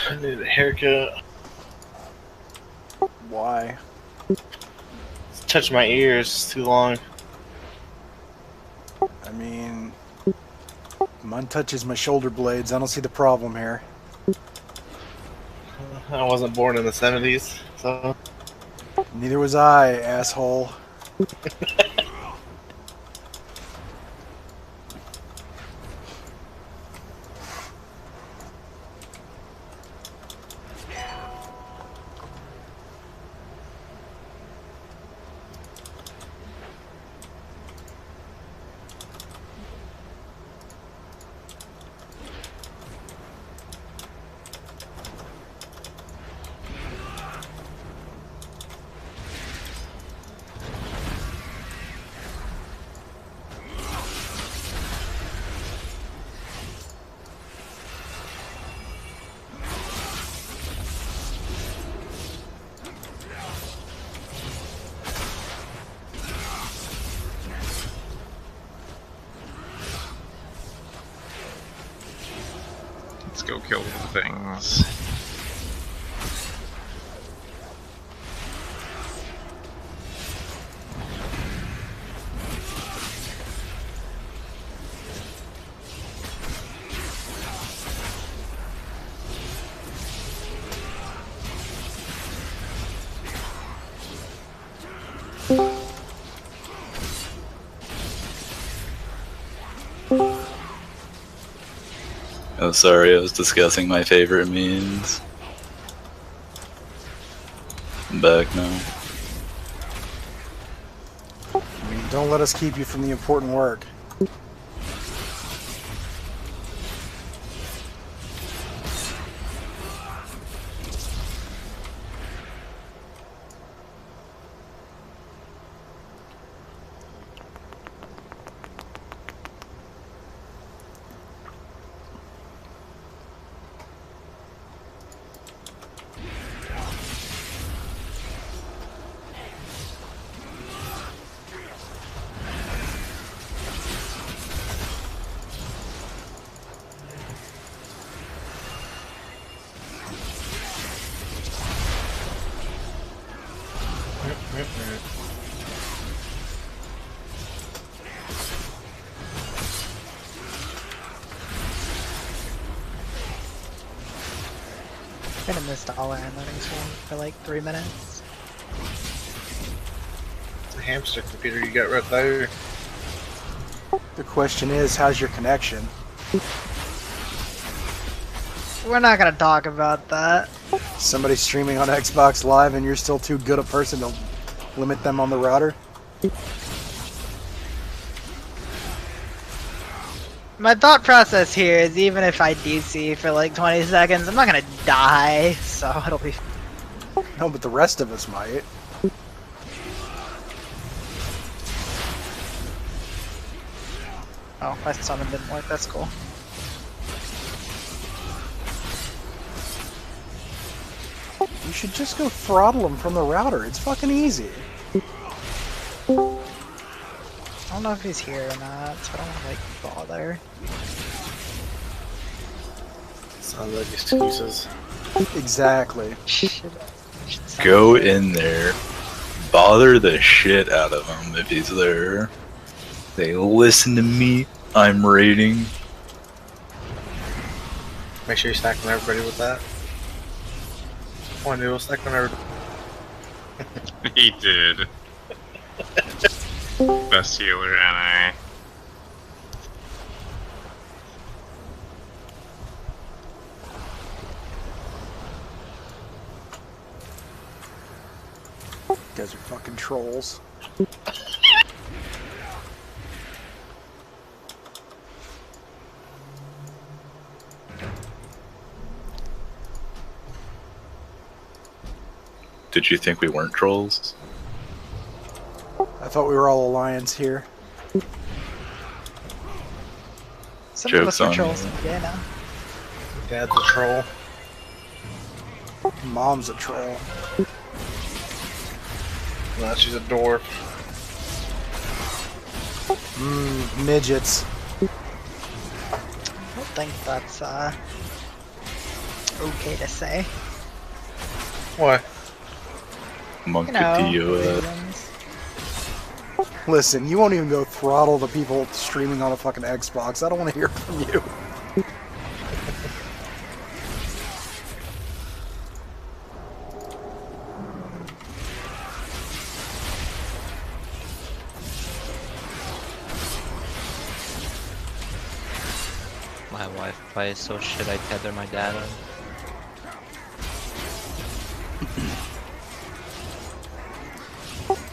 I need a haircut. Why? It's touching my ears too long. I mean, mine touches my shoulder blades. I don't see the problem here. I wasn't born in the 70s, so. Neither was I, asshole. Let's go kill the things. Oh, sorry, I was discussing my favorite memes. I'm back now. I mean, don't let us keep you from the important work. I'm gonna miss the all-iron loading screen for like 3 minutes. It's a hamster computer you got right there. The question is, how's your connection? We're not gonna talk about that. Somebody streaming on Xbox Live and you're still too good a person to limit them on the router? My thought process here is even if I DC for like 20 seconds, I'm not gonna die, so it'll be... No, but the rest of us might. Oh, my summon didn't work, that's cool. You should just go throttle them from the router. It's fucking easy. I don't know if he's here or not, so I don't wanna like bother. Sounds like excuses. Exactly. Go in there, bother the shit out of him if he's there. They listen to me, I'm raiding. Make sure you stack on everybody with that. Come on, dude, stack on everybody. He did. Best healer, NA. You guys are fucking trolls. Did you think we weren't trolls? I thought we were all Alliance here. Some of Joke's us are on trolls. you. Yeah, no. Dad's a troll. Mom's a troll. No, she's a dwarf. Midgets. I don't think that's okay to say. What? Monkey You know, DOS. reasons. Listen, you won't even go throttle the people streaming on a fucking Xbox. I don't want to hear from you. My Wi-Fi is so shit. I tether my data.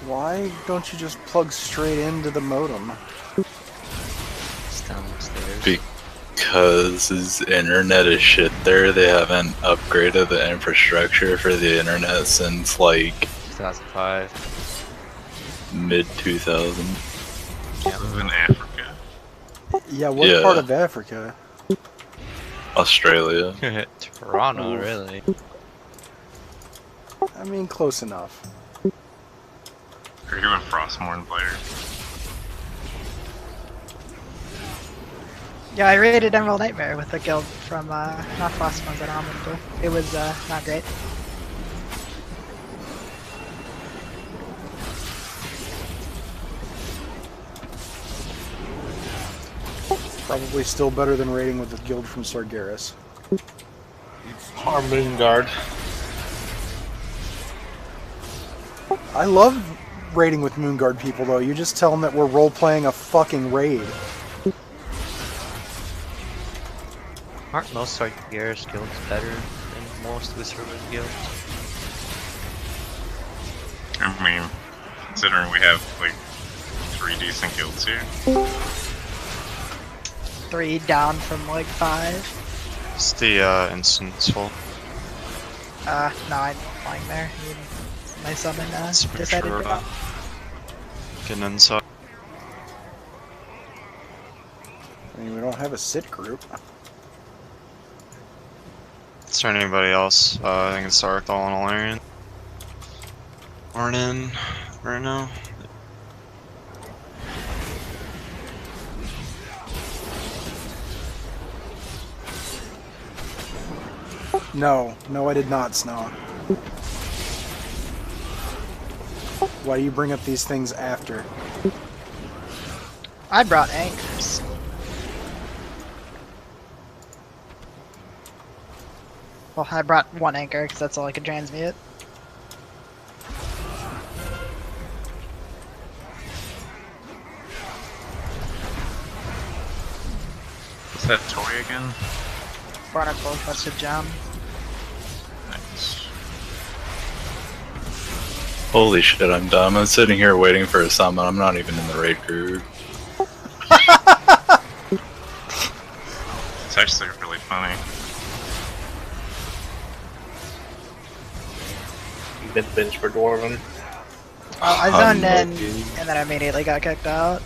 Why don't you just plug straight into the modem? It's downstairs. Because his internet is shit there. They haven't upgraded the infrastructure for the internet since like 2005. mid 2000. I live in Africa. Yeah, what Yeah. part of Africa? Australia. Toronto, really? I mean, close enough. Are you doing Frostmourne players? Yeah, I raided Emerald Nightmare with a guild from, not Frostmourne, but Almond. It was, not great. Probably still better than raiding with a guild from Sargeras. Our moon guard. I love raiding with Moonguard people, though. You just tell them that we're role-playing a fucking raid. Aren't most Sargeras guilds better than most Wizarding guilds? I mean, considering we have like 3 decent guilds here. 3 down from, like, 5. It's the instance full. No, I'm flying there. My summon, Let's make decided sure, to go. Getting inside. I mean, we don't have a sit group. Is there anybody else? I think it's Arcthal and Alarian. Aren't in right now. No, I did not, Snow. Why do you bring up these things after? I brought anchors. Well, I brought 1 anchor because that's all I could transmute. What's that toy again? Barnacle Busted Gem. Nice. Holy shit, I'm dumb. I'm sitting here waiting for a summon. I'm not even in the raid group. It's actually really funny. Bench for Dwarven. Well, I zoned in Unlucky. and then I immediately got kicked out.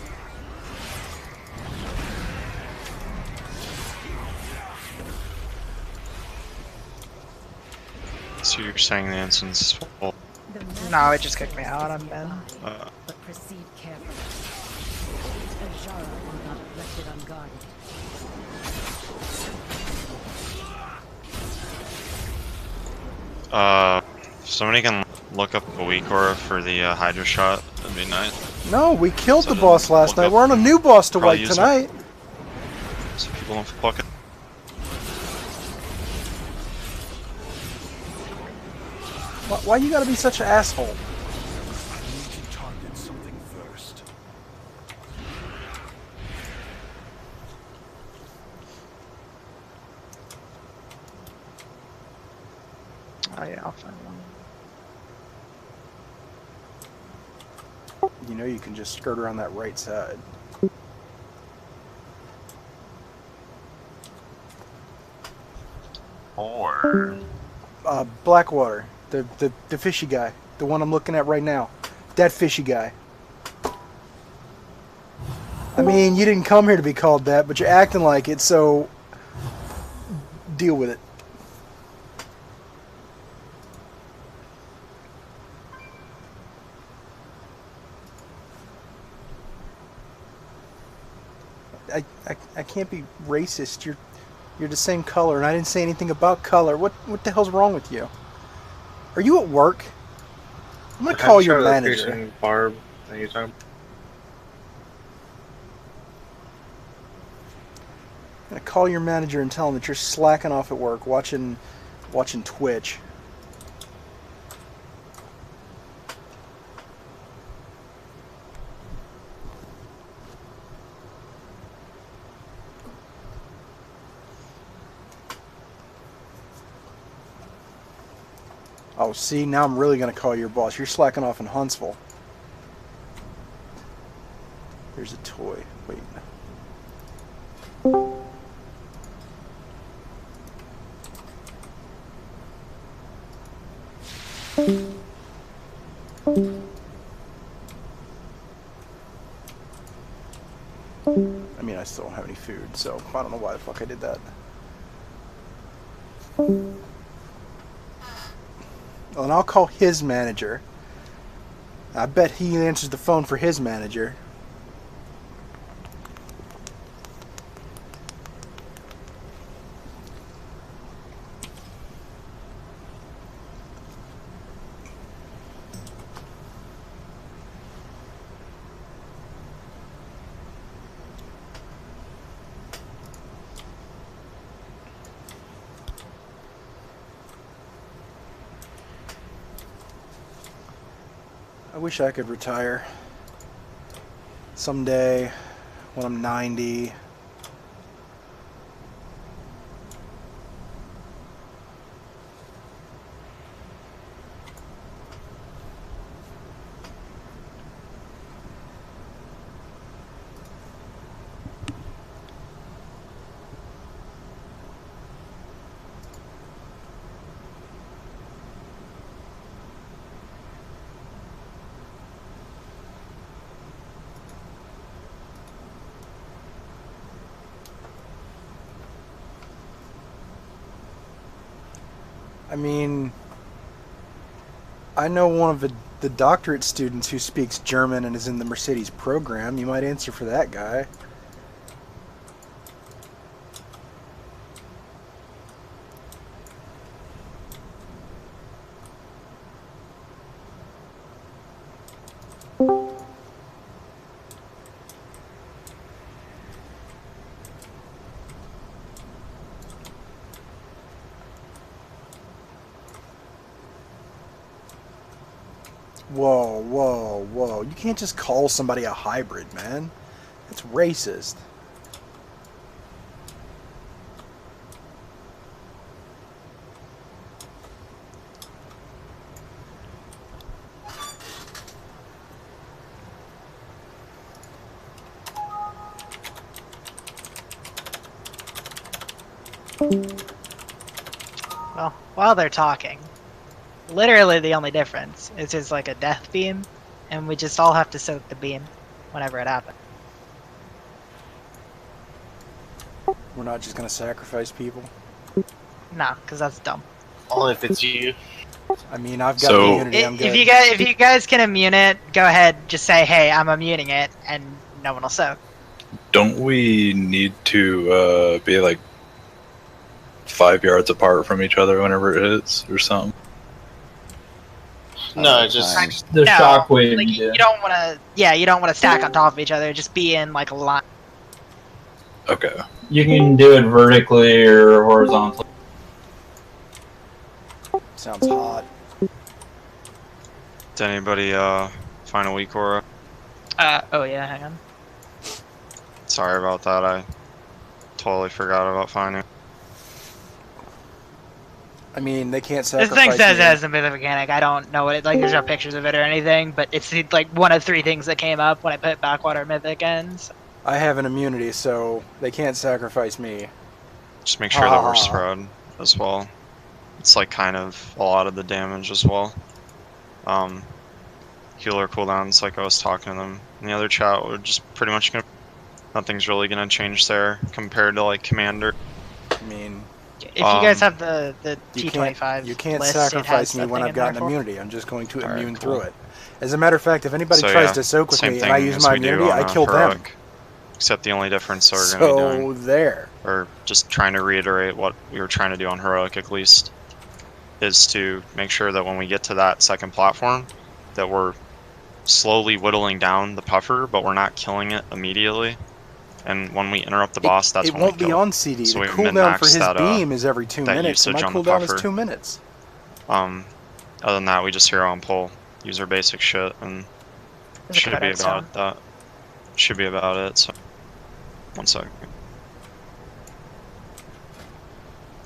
So you're saying the instance is full. No, it just kicked me out. I'm in. But proceed carefully. Dazar'alor will not have left it unguarded. If somebody can look up a weak aura for the Hydra shot, that'd be nice. No, we killed So the boss then last look night. up- We're on a new boss to probably wipe use it. tonight. So people don't fuck it. Why you gotta be such an asshole? Oh yeah, I'll find one. You know you can just skirt around that right side. Or Blackwater, the fishy guy, the one I'm looking at right now, that fishy guy. I mean, you didn't come here to be called that, but you're acting like it, so deal with it. I can't be racist. You're the same color, and I didn't say anything about color. What the hell's wrong with you? Are you at work? I'm gonna call your manager. Barb, anytime. I'm gonna call your manager and tell him that you're slacking off at work, watching Twitch. Oh, see, now I'm really going to call your boss. You're slacking off in Huntsville. There's a toy. Wait. I mean, I still don't have any food, so I don't know why the fuck I did that. Well, and I'll call his manager. I bet he answers the phone for his manager. I wish I could retire someday when I'm 90. I mean, I know one of the doctorate students who speaks German and is in the Mercedes program. You might answer for that guy. Whoa, whoa, whoa. You can't just call somebody a hybrid, man. That's racist. Well, while they're talking, literally the only difference is just like a death beam, and we just all have to soak the beam whenever it happens. We're not just gonna sacrifice people. No, because that's dumb. Only if it's you. I mean, I've got So- the immunity. I'm good. If you guys can immune it, go ahead. Just say, "Hey, I'm immuning it," and no one will soak. Don't we need to be like 5 yards apart from each other whenever it hits or something? No, just The No, shockwave. Like, you don't want to. Yeah, you don't want to stack on top of each other. Just be in like a line. Okay. You can do it vertically or horizontally. Sounds hot. Did anybody find a weak aura? Oh yeah, hang on. Sorry about that. I totally forgot about finding. I mean, they can't This sacrifice thing says me. it has a mythic mechanic. I don't know what it like. There's no pictures of it or anything, but it's like one of 3 things that came up when I put backwater mythic ends. I have an immunity, so they can't sacrifice me. Just make sure that we're spread as well. It's like kind of a lot of the damage as well. Healer cooldowns, like I was talking to them in the other chat, we're just pretty much gonna. Nothing's really gonna change there compared to like Commander. I mean, If you guys have the you T25 you can't list, sacrifice it me has when that I've thing in gotten there for- immunity. I'm just going to Alright, immune cool. through it. As a matter of fact, if anybody So, tries yeah, to soak with same me and I thing use as my we do immunity, on I a kill them. heroic. Except the only difference we're going to be doing, So there. or just trying to reiterate what we were trying to do on Heroic at least, is to make sure that when we get to that second platform, that we're slowly whittling down the puffer, but we're not killing it immediately. And when we interrupt the boss, that's it when we won't be kill on it. CD. So the we cooldown for min-max his that, beam is every 2 that minutes, and my usage on the cooldown is puffer. 2 minutes. Other than that, we just hero and pull, use our basic shit, and There's a should be codex down. about that. Should be about it. So, 1 second.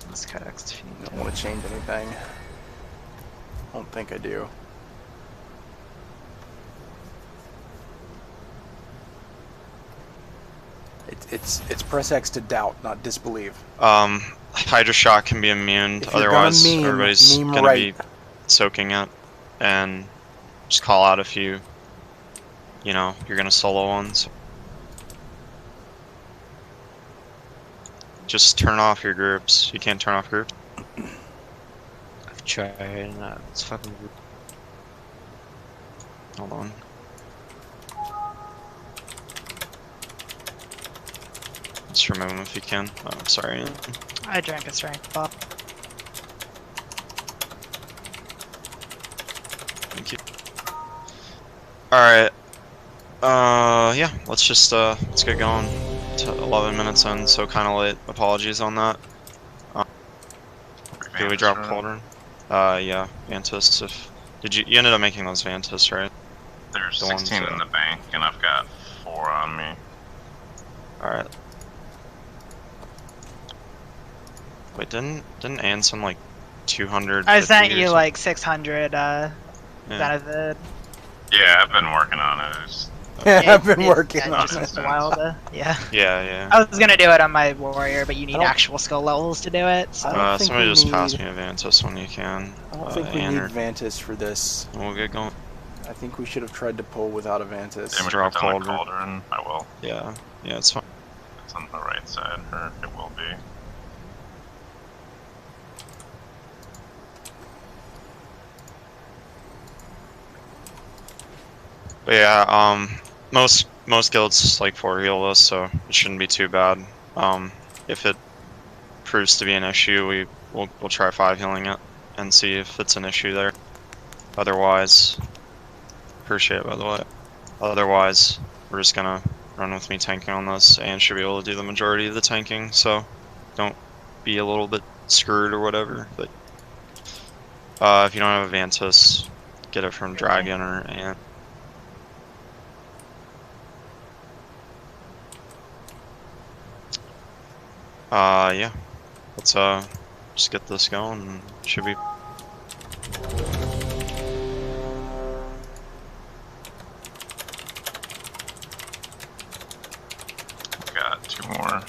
This codex feed. Don't want to change anything. I don't think I do. It's press X to doubt, not disbelieve. Hydra Shot can be immune, If you're otherwise gonna meme, everybody's meme gonna right. be soaking it, and just call out if you know, you're gonna solo ones. Just turn off your groups. You can't turn off groups. I've tried and it's fucking weird. Hold on. Just remove them if you can. Oh, sorry. I drank a strength buff. Thank you. Alright. Yeah, let's just, let's get going. 11 minutes in, so kind of late. Apologies on that. Did we drop Cauldron? Yeah, Vantis. You ended up making those Vantis, right? There's The ones 16 in that- the bank, and I've got 4 on me. Alright. Wait, didn't Ann send like 200? I sent you like 600 Yeah. benefit. Yeah, I've been working on it. I've been working yeah, on just it. a while to, yeah. Yeah. I was gonna do it on my warrior, but you need I don't- actual skill levels to do it. So. I don't think Somebody we just pass need- me a Vantis when you can. I don't think we Ann, need or- Vantis for this. and we'll get going. I think we should have tried to pull without a Vantis. Damage Drop on the Cauldron. Cauldron. I will. Yeah, it's fine. It's on the right side, or it will be. But yeah, most guilds like 4 heal this, so it shouldn't be too bad. If it proves to be an issue, we'll try 5 healing it and see if it's an issue there. Otherwise, appreciate it by the way. Otherwise, we're just gonna run with me tanking on this, and should be able to do the majority of the tanking. So don't be a little bit screwed or whatever. But if you don't have a Vantis, get it from Dragon or Ant. Yeah. Let's just get this going, and it should be. Got 2 more.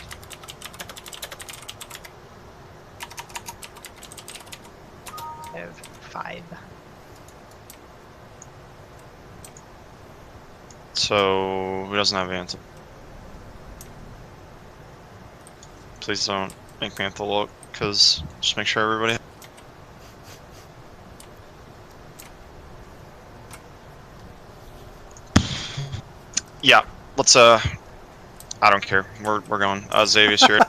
I have 5. So who doesn't have Vanta? Please don't make me have to look, cause just make sure everybody. Yeah, let's I don't care. We're going. Xavier's here.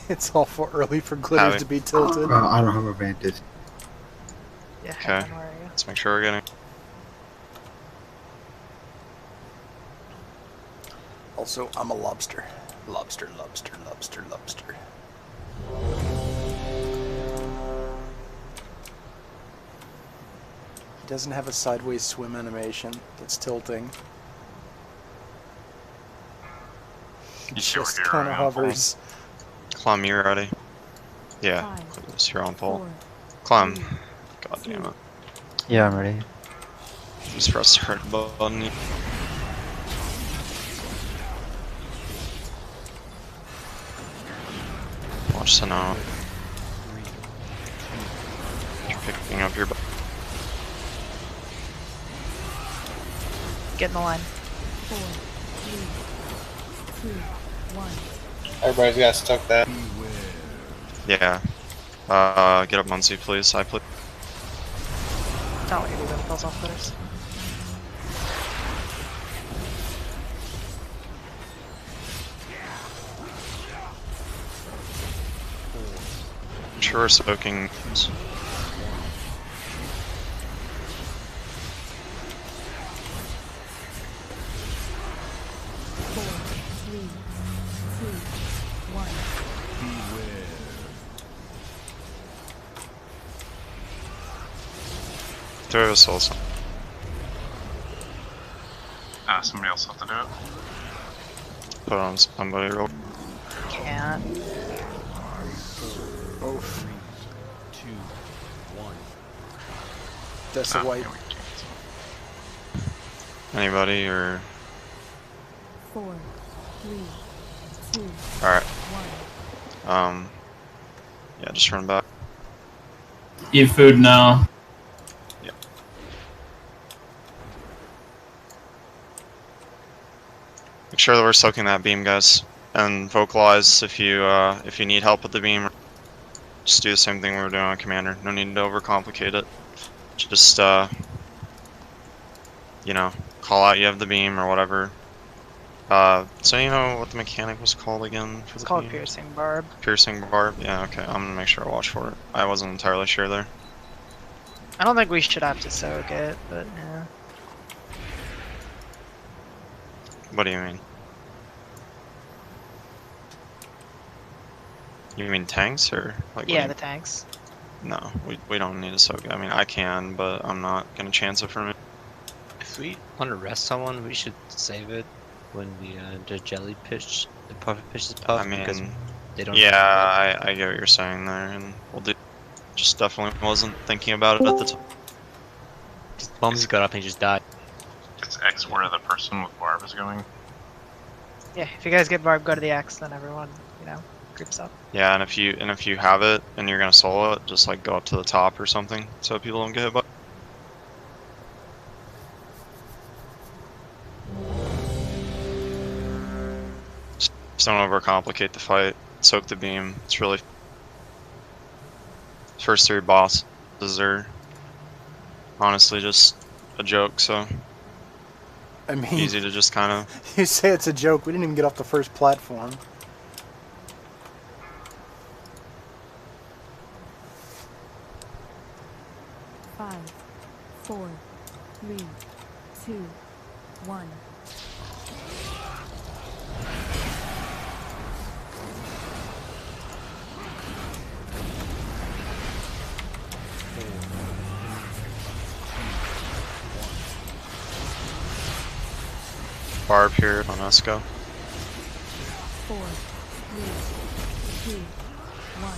It's awful early for glitters Javi. to be tilted. I don't have a Vantis. Yeah, Okay. where are you? Let's make sure we're getting. Also, I'm a lobster. Lobster, lobster, lobster, lobster. He doesn't have a sideways swim animation that's tilting. You sure Just we're kind of here, hovers. Clem, you ready? Yeah. 5, It's here on pole. 4, Clem. God damn it. Yeah, I'm ready. Just press the hurt button. Watch the now. You're picking up your. Get in the line. 4, 3, 2, 1. Everybody's got stuck that. Yeah. Get up Muncie, please. I play. Don't let you do them pills off glitters. sure we're soaking. 4, 3, 2, 1. Throw a soul song. Somebody else have to do it. Put on somebody real. Can't. Oof. That's the white. Yeah, we can't. Anybody or 4, 3, 2, alright. 1. Yeah, just run back. Eat food now. Make sure that we're soaking that beam, guys, and vocalize if you need help with the beam. Just do the same thing we were doing on Commander. No need to overcomplicate it. Just you know, call out you have the beam or whatever. So you know what the mechanic was called again for It's the called beam? piercing barb. Piercing barb. Yeah, okay. I'm gonna make sure I watch for it. I wasn't entirely sure there. I don't think we should have to soak it, but yeah. What do you mean? You mean tanks or like? Yeah, the tanks. No, we don't need to soak it. I mean, I can, but I'm not gonna chance it for me. If we want to rest someone, we should save it when the jellyfish, the pufferfish is puffed, I because mean, they don't. yeah, I get what you're saying there, and we'll do. Just definitely wasn't thinking about it at the time. Bums got up and he just died. It's X where the person with barb is going. Yeah, if you guys get barb, go to the X, then everyone, you know, groups up. Yeah, and if you have it and you're gonna solo it, just like go up to the top or something, so people don't get hit by. Just don't overcomplicate the fight. Soak the beam. It's really first 3 bosses are honestly just a joke, so I mean, easy to just kind of. you say it's a joke. We didn't even get off the first platform. Five, 4, 3, 2, 1. Barb here on us go. 4, 3, 2, 1.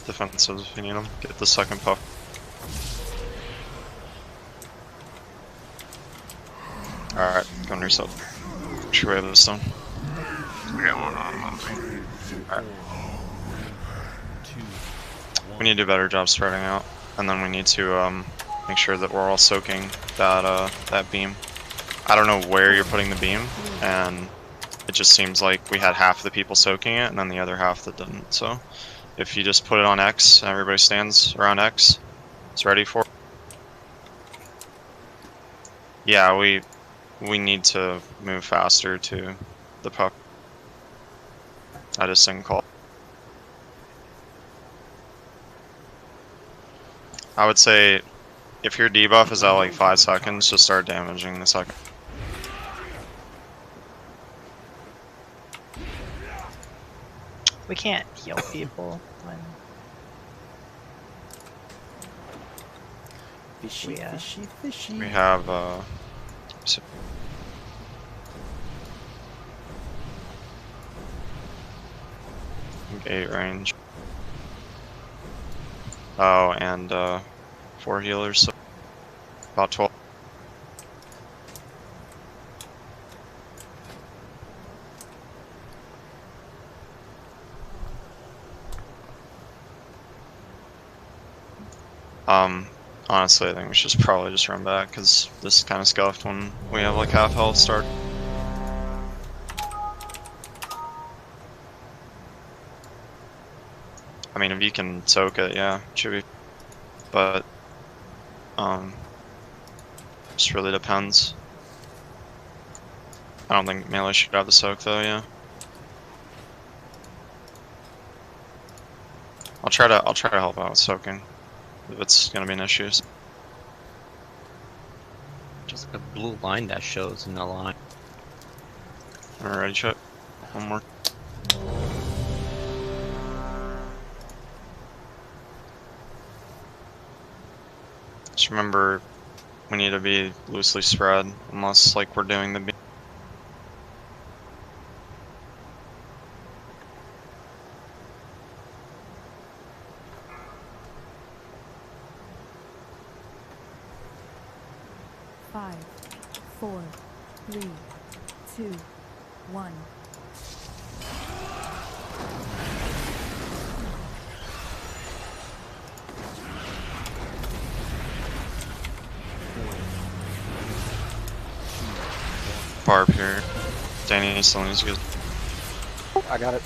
Defensive if you need them. Get the second puff. Alright, go under yourself. Should we have this done? We got one on Monty. Alright. We need to do a better job spreading out. And then we need to make sure that we're all soaking that beam. I don't know where you're putting the beam, and it just seems like we had half the people soaking it and then the other half that didn't, so if you just put it on X, everybody stands around X, it's ready for it. Yeah, we need to move faster to the puck. I just didn't call. I would say if your debuff is at like 5 seconds, just start damaging the second. We can't heal people when Fishy, Yeah. fishy, fishy. We have 8 range. Oh, and 4 healers, so about 12. Honestly, I think we should probably just run back, because this is kind of scuffed when we have like half health start. I mean, if you can soak it, yeah, should be. But, just really depends. I don't think melee should have the soak though, yeah. I'll try to help out with soaking if it's gonna be an issue. Just like a blue line that shows in the line. Alright, check. One more. Just remember, we need to be loosely spread, unless like we're doing the beam. Five, 4, 3, 2, 1. Barb here. Danny still needs to get I got it.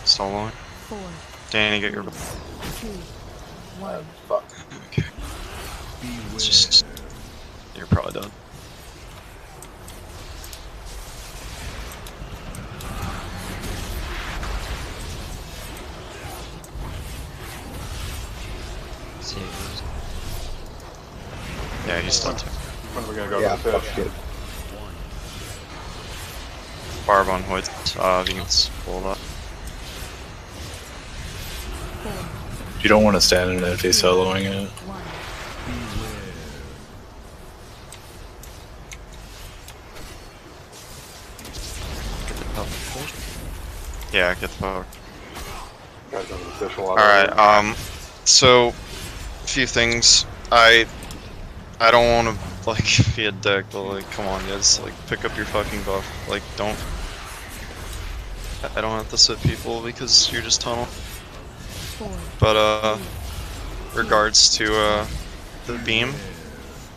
soloing. 4, Danny, get your. 2, 1. Fuck. Okay. It's just. You're probably done. Serious. Yeah, he's done too. When are we gonna go Yeah, to the fuck fish? it. Barb on Hoyt, if you can pull it up. You don't want to stand in it if he's soloing it. 1. Yeah, get the power. Guys on the fish a lot. Alright, so, a few things. I don't want to, like, be a dick, but, like, come on, guys, like, pick up your fucking buff. Like, don't. I don't have to sit people because you're just tunnel. 4. But, regards to, the beam,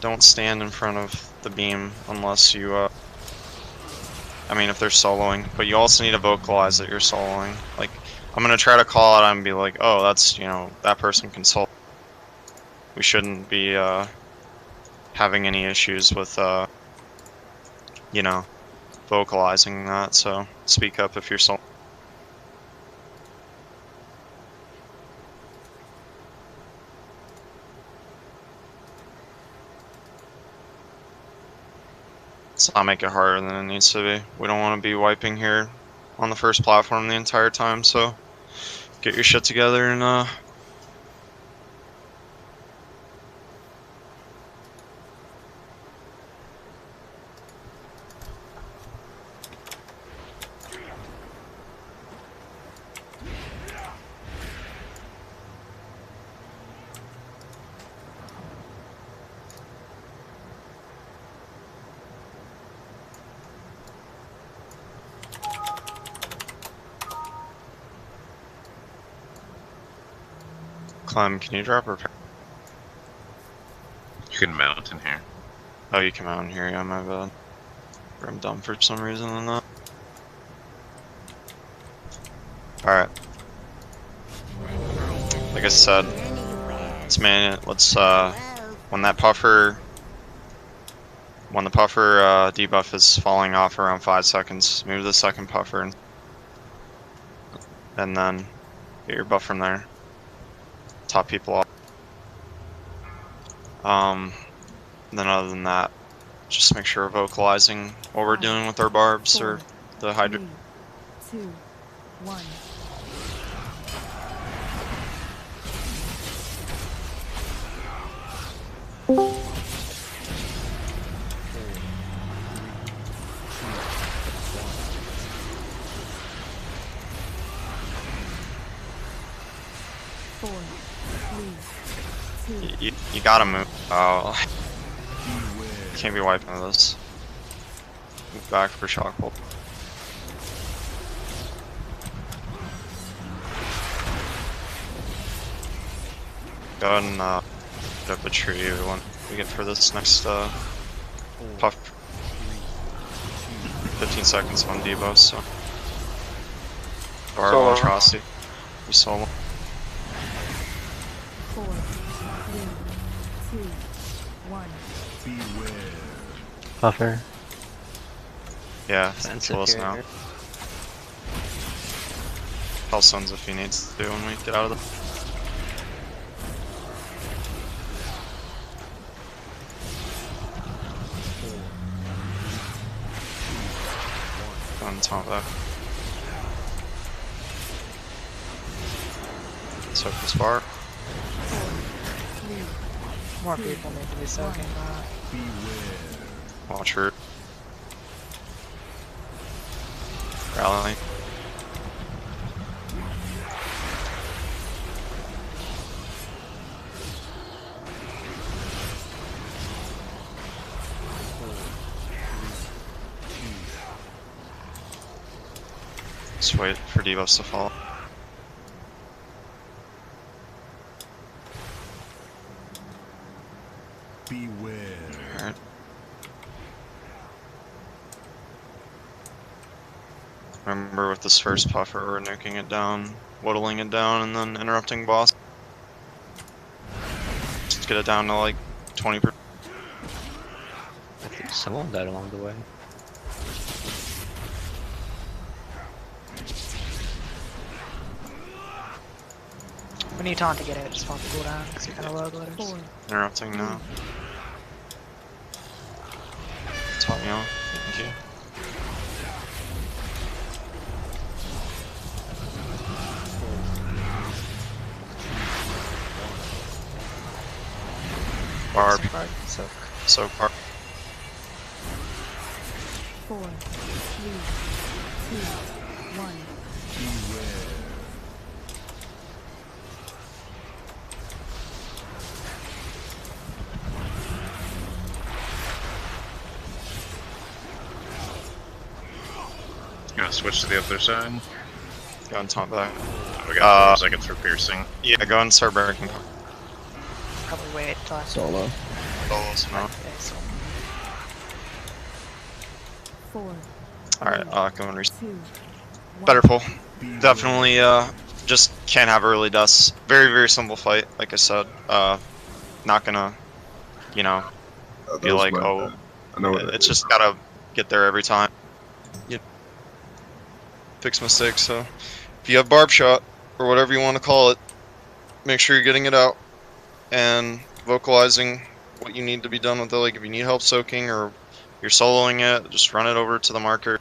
don't stand in front of the beam unless you, I mean, if they're soloing, but you also need to vocalize that you're soloing. Like, I'm gonna try to call out and be like, oh, that's, you know, that person can solo. We shouldn't be, having any issues with, you know, vocalizing that, so speak up if you're soloing. Let's not make it harder than it needs to be. We don't want to be wiping here on the first platform the entire time, so get your shit together and Clem, can you drop repair? You can mount in here. Oh, you come out in here, yeah, my bad. I'm dumb for some reason than that. Alright. Like I said, let's when the puffer debuff is falling off around 5 seconds, move to the second puffer and then get your buff from there. Top people off. Then other than that, just make sure we're vocalizing what we're doing with our barbs or the hydra. 3, 2, 1. You gotta move. Oh, you can't be wiping this. Move back for shock bolt. Go ahead and Put up a tree when we get for this next puff. 15 seconds on Devo, so. Barb Solo. Monstrosity. We solo. 4, 3, 2, 1. Buffer. Yeah, Sense kill if us you're- now. Tell Sons if he needs to when we get out of the. On top of that. Soak this bar. More people need to be soaking that. Watch her. Rally. Just wait for Devos to fall. Alright. Remember with this first puffer, we're nuking it down, whittling it down, and then interrupting boss. Just get it down to like 20%. I think someone died along the way. When you taunt to get out, just pop the cooldown because you're kind of low glitters. 4, Interrupting now. Taught me off. Thank you. Barb. Soak. So Barb. 4, 3, 2, 1. You wanna switch to the other side? Go and taunt back. We got 4 seconds for piercing. Yeah, go and start breaking. Probably wait till I Solo. Solos now. Okay, so 4, Alright, go and reset. 2, 1. Better pull. Definitely, just can't have early deaths. Very, very simple fight, like I said. Not gonna, you know, be like, oh, I know what it's just gotta get there every time. You fix mistakes, so if you have barb shot, or whatever you want to call it, make sure you're getting it out and vocalizing what you need to be done with it. Like if you need help soaking or you're soloing it, just run it over to the marker.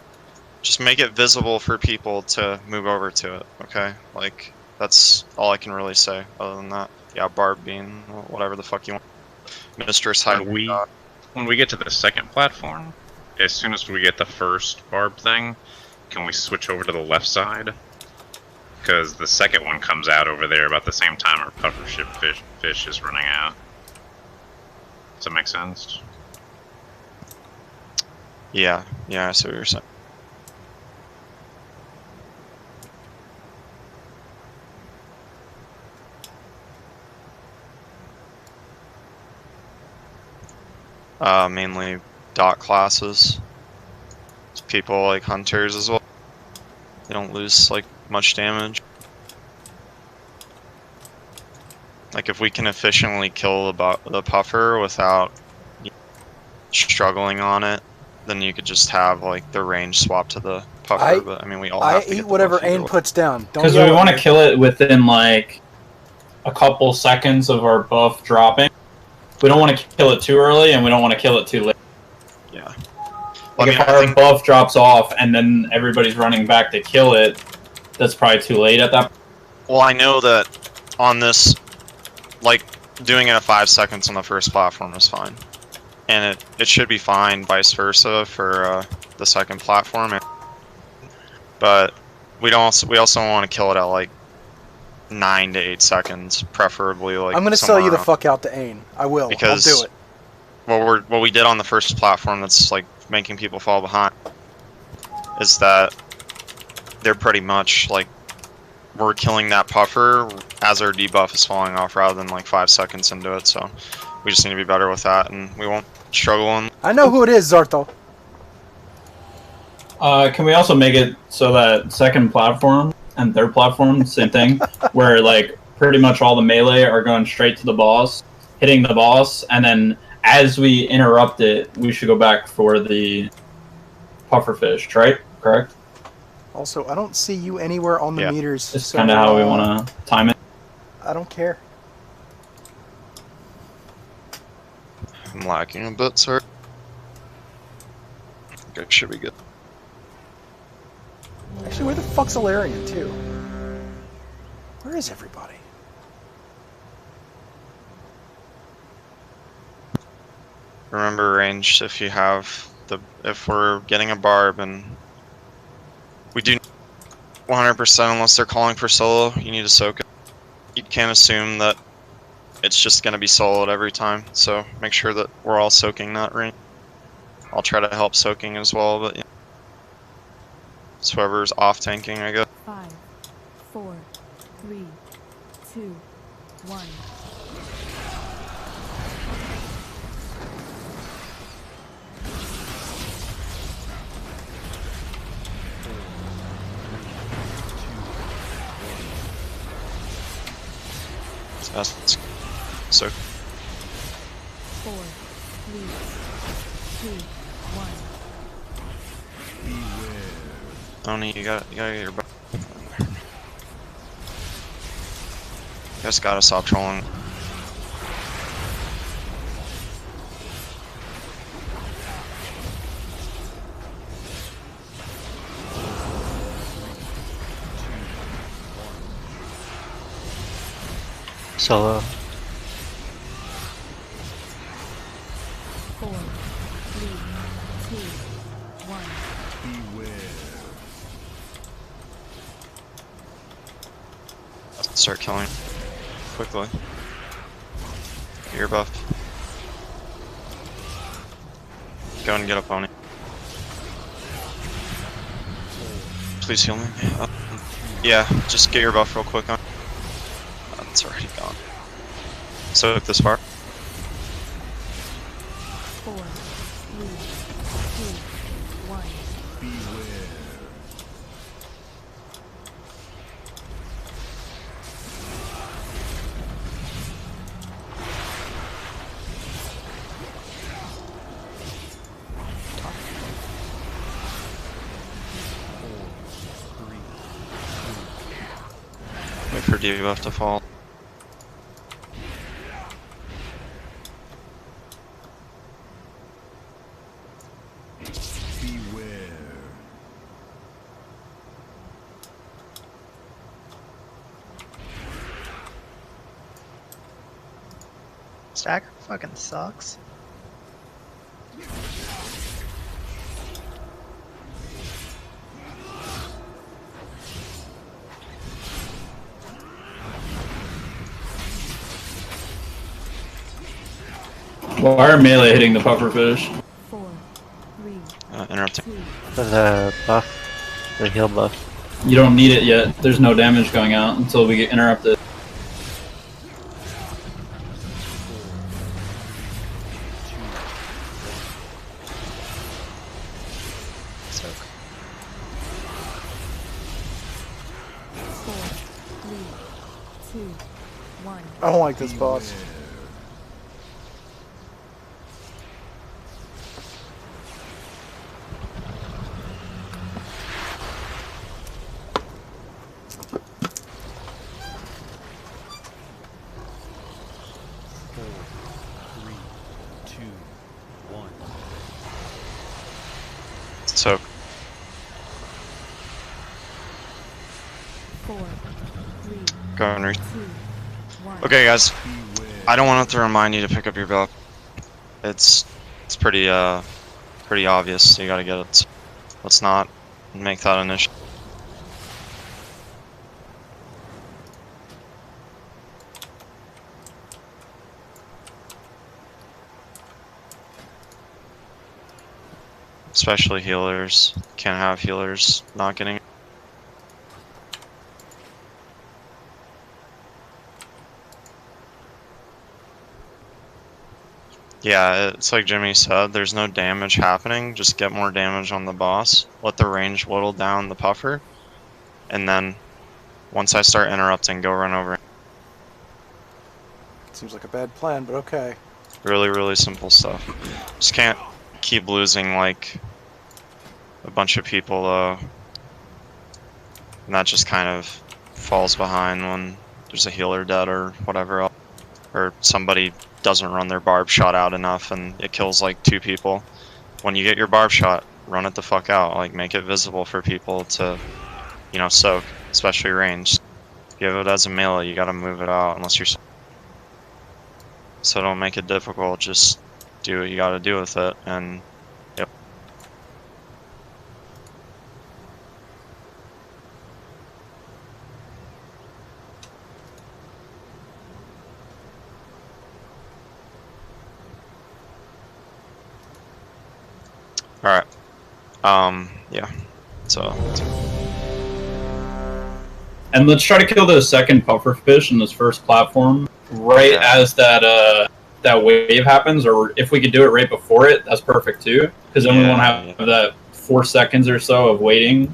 Just make it visible for people to move over to it, okay? Like, that's all I can really say other than that. Yeah, barb being whatever the fuck you want. Mistress hide. When we get to the second platform, as soon as we get the first barb thing, can we switch over to the left side? Because the second one comes out over there about the same time our puffer ship fish is running out. Does that make sense? Yeah, I see what you're saying. Mainly dot classes. It's people like hunters as well. They don't lose like much damage. Like if we can efficiently kill the puffer without struggling on it, then you could just have like the range swap to the puffer. But I mean, we all have to eat get the whatever buff either Ain way. puts down. Don't Because yell we at want to me. kill it within like a couple seconds of our buff dropping. We don't want to kill it too early, and we don't want to kill it too late. Yeah. Like if our buff drops off and then everybody's running back to kill it, that's probably too late at that point. Well, I know that on this, like, doing it at 5 seconds on the first platform is fine. And it should be fine vice versa for the second platform. But we also want to kill it at, like, 9 to 8 seconds, preferably, like, I'm gonna sell you the fuck out to Ain. I will. Because I'll do it. what we did on the first platform that's, like, making people fall behind is that they're pretty much, like, we're killing that puffer as our debuff is falling off rather than like 5 seconds into it. So we just need to be better with that, and we won't struggle in. I know who it is, Zarto. Can we also make it so that second platform and third platform, same thing, where like pretty much all the melee are going straight to the boss, hitting the boss, and then as we interrupt it, we should go back for the pufferfish, right? Correct? Also, I don't see you anywhere on the meters. It's kind of how we want to time it. I don't care. I'm lagging a bit, sir. Okay, should be good. Actually, where the fuck's Alarian, too? Where is everybody? Remember ranged if you have if we're getting a barb and we do 100% unless they're calling for solo, you need to soak it. You can't assume that it's just gonna be soloed every time, so make sure that we're all soaking that range. I'll try to help soaking as well, but yeah. It's whoever's off tanking, I guess. 5, 4, 3, 2, 1. So 4, 3, 2, 1. Oni, you gotta get your butt. You guys gotta stop trolling. Solo. 4, 3, 2, 1. Start killing quickly. Get your buff. Go and get a pony. Please heal me. Yeah, just get your buff real quick. It's already gone. So this far. 4, 3, 2, 1. Wait for debuff to fall. Stacker fucking sucks. Why are melee hitting the pufferfish? 4, 3, Interrupting. 2. For the buff. The heal buff. You don't need it yet. There's no damage going out until we get interrupted. Four, three, two, 1. I don't like this boss. So 4, 3, go and 2, 1. Okay, guys. I don't want to remind you to pick up your buff. It's pretty pretty obvious. You gotta get it. So let's not make that an issue. Especially healers. Can't have healers not getting. Yeah, it's like Jimmy said, there's no damage happening, just get more damage on the boss, let the range whittle down the puffer, and then once I start interrupting, go run over. Seems like a bad plan, but okay. Really, really simple stuff. Just can't keep losing like a bunch of people though. And that just kind of falls behind when there's a healer dead or whatever else. Or somebody doesn't run their barb shot out enough and it kills like 2 people. When you get your barb shot, run it the fuck out. Like make it visible for people to, you know, soak, especially ranged. Give it as a melee, you gotta move it out unless you're. So don't make it difficult, just do what you gotta do with it, and yep. Alright. Yeah. So. And let's try to kill the second puffer fish in this first platform right as that wave happens, or if we could do it right before it, that's perfect too. Because then we won't have that 4 seconds or so of waiting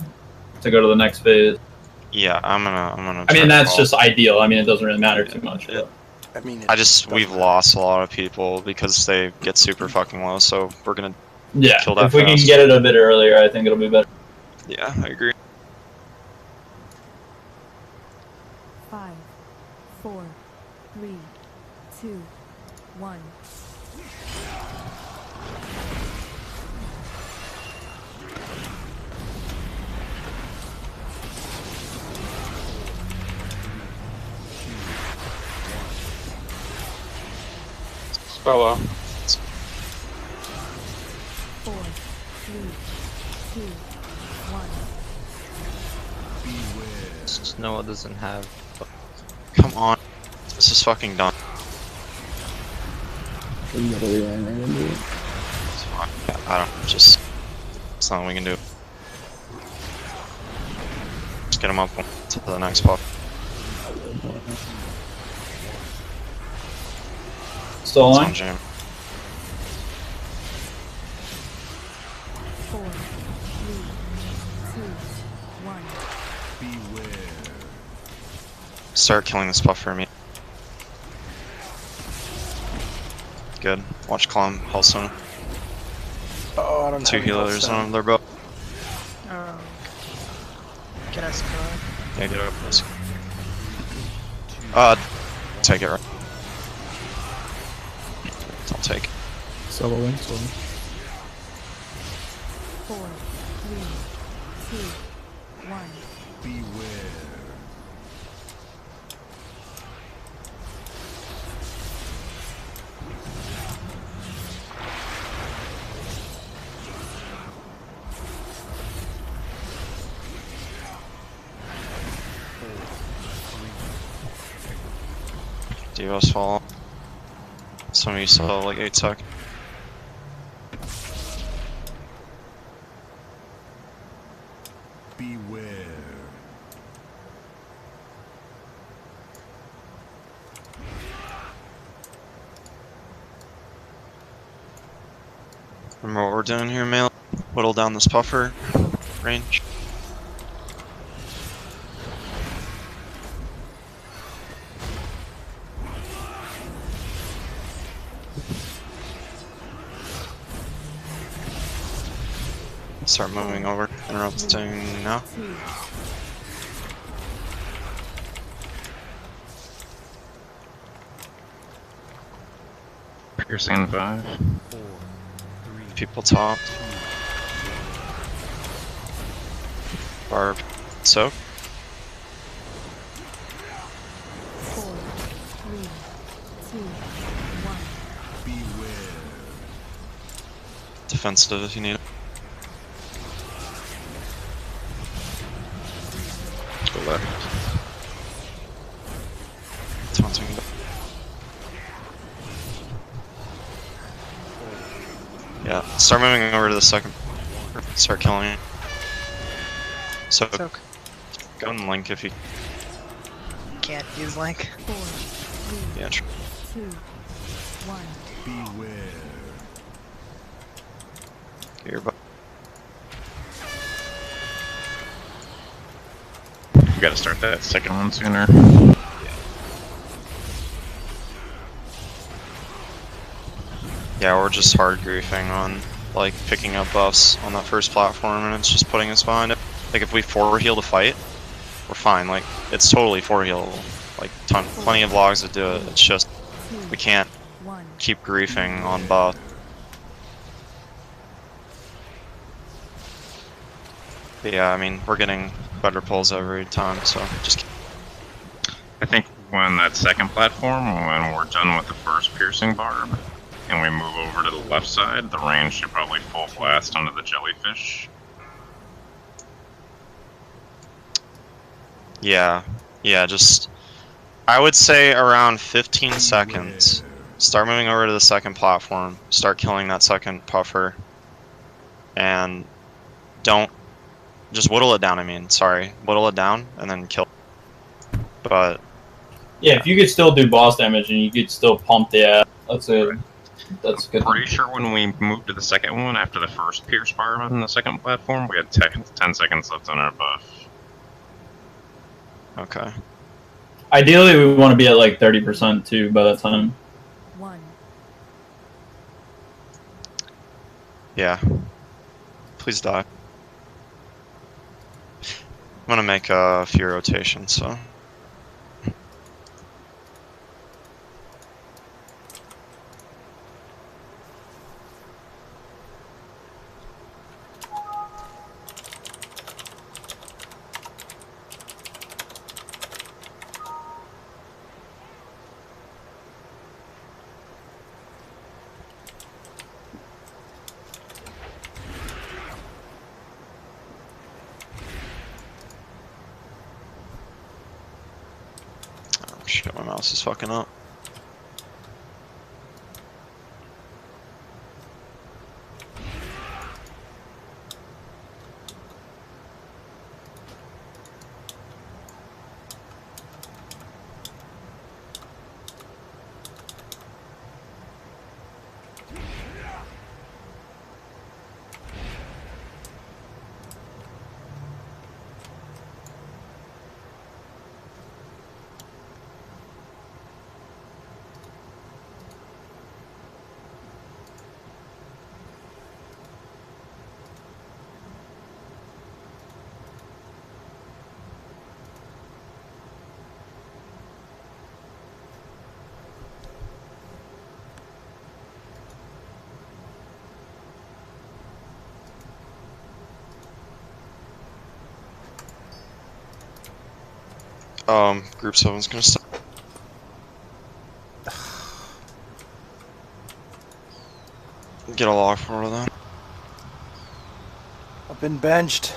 to go to the next phase. Yeah, I'm gonna. I mean, that's just ideal. I mean, it doesn't really matter too much. But. I mean, we've lost a lot of people because they get super fucking low. So we're gonna. Yeah, kill that if we fast. can get it a bit earlier, I think it'll be better. Yeah, I agree. 5, 4, 3, 2, 1. Spello. 4, 3, 2, 1. Noah doesn't have. Come on, this is fucking dumb. It's fine. Yeah, I don't. Just. It's not what we can do. Just get him up to the next puff. Still It's on? on Jim. 4, 3, 2, 1. Start killing this puff for me. Good. Watch Clum, Hellstone. Oh, I don't 2 have any healers Hellstone. on their boat. Oh. Get us going. Yeah, get up, please. Take it right. I'll take it. Soloing. 4, 3, 2, 1. Divos fall. Some of you still have like 8 seconds. Remember what we're doing here, Melee? Whittle down this puffer range. Start moving over, interrupting now. 2. Piercing 5. People top. Barb. Soak. 4, 3, 2, 1. Defensive if you need it. Go left. Taunting. Yeah, start moving over to the second. Start killing it. So, Soak. go and link if you. Can't use Link. 4, 3, Yeah, 2, 1. Here, but We gotta start that second one sooner. yeah, we're just hard griefing on like picking up buffs on that first platform, and it's just putting us behind it. Like if we 4-heal to fight, we're fine. Like it's totally 4-healable. Like plenty of logs that do it. It's just we can't keep griefing on buff. But yeah, I mean we're getting better pulls every time, so just. I think when that second platform, when we're done with the first piercing barb, and we move over to the left side, the range should probably full blast onto the jellyfish. Yeah, just I would say around 15 seconds. Start moving over to the second platform. Start killing that second puffer, and don't just whittle it down. I mean, sorry, whittle it down and then kill. But Yeah, if you could still do boss damage and you could still pump the ass, that's it. That's good. Pretty sure when we moved to the second one after the first pierce barb on the second platform, we had 10 seconds left on our buff. okay. Ideally, we want to be at like 30% too by that time. Yeah. Please die. I'm gonna make a few rotations, so. Shit, my mouse is fucking up. Group 7's gonna start. Get a log for them. I've been benched.